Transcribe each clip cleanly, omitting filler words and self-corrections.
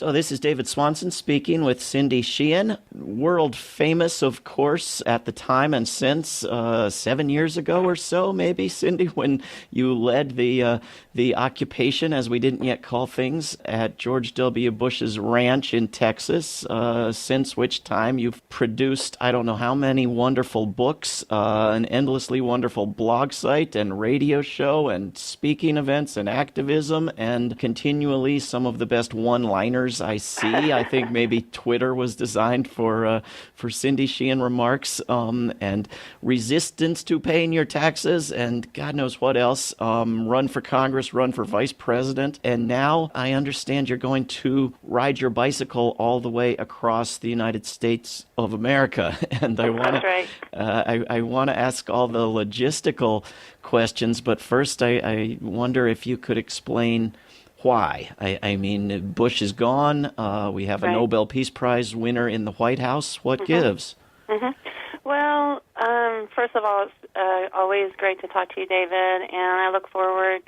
So this is David Swanson speaking with Cindy Sheehan, world famous, of course, at the time and since 7 years ago or so, maybe, Cindy, when you led the occupation, as we didn't yet call things, at George W. Bush's ranch in Texas. Since which time you've produced I don't know how many wonderful books, an endlessly wonderful blog site and radio show and speaking events and activism, and continually some of the best one-liners I see. I think maybe Twitter was designed for Cindy Sheehan remarks, and resistance to paying your taxes, and God knows what else. Run for Congress, run for vice president, and now I understand you're going to ride your bicycle all the way across the United States of America. And I want That's right. I want to ask all the logistical questions, but first I wonder if you could explain why. I mean, Bush is gone. We have a Right. Nobel Peace Prize winner in the White House. What gives? Well, first of all, it's always great to talk to you, David, and I look forward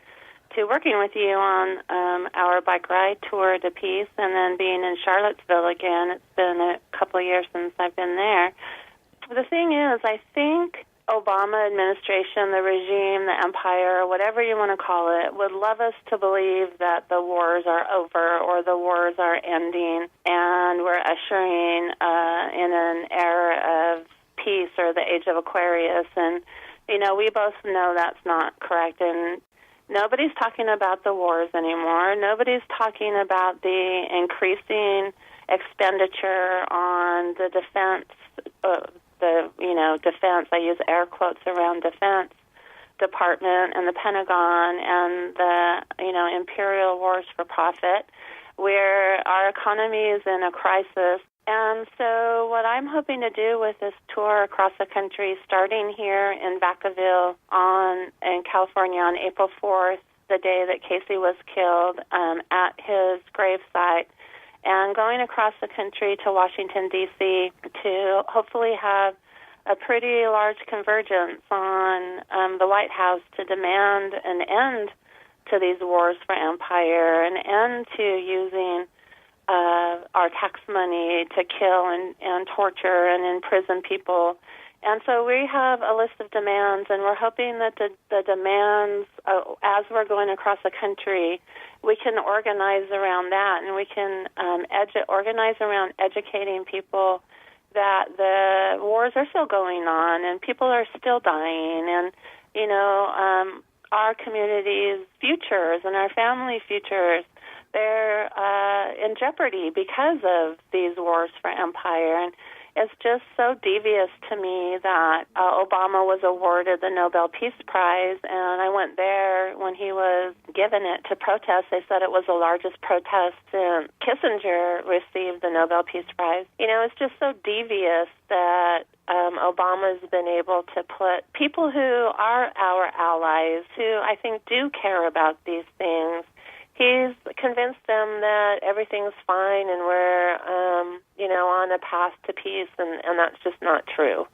to working with you on our bike ride tour to Peace, and then being in Charlottesville again. It's been a couple of years since I've been there. The thing is, I think Obama administration, the regime, the empire, whatever you want to call it, would love us to believe that the wars are over or the wars are ending and we're ushering in an era of peace or the age of Aquarius. And, you know, we both know that's not correct. And nobody's talking about the wars anymore. Nobody's talking about the increasing expenditure on the defense defense, I use air quotes around defense department and the Pentagon and the, imperial wars for profit, where our economy is in a crisis. And so what I'm hoping to do with this tour across the country, starting here in Vacaville in California on April 4th, the day that Casey was killed, at his gravesite, and going across the country to Washington, D.C., to hopefully have a pretty large convergence on the White House to demand an end to these wars for empire, an end to using our tax money to kill and torture and imprison people. And so we have a list of demands, and we're hoping that the demands, as we're going across the country, we can organize around that, and we can organize around educating people that the wars are still going on and people are still dying, and, our community's futures and our family futures, they're in jeopardy because of these wars for empire. And it's just so devious to me that Obama was awarded the Nobel Peace Prize, and I went there when he was given it to protest. They said it was the largest protest since Kissinger received the Nobel Peace Prize. It's just so devious that Obama's been able to put people who are our allies, who I think do care about these things, he's convinced them that everything's fine and we're, on a path to peace, and that's just not true.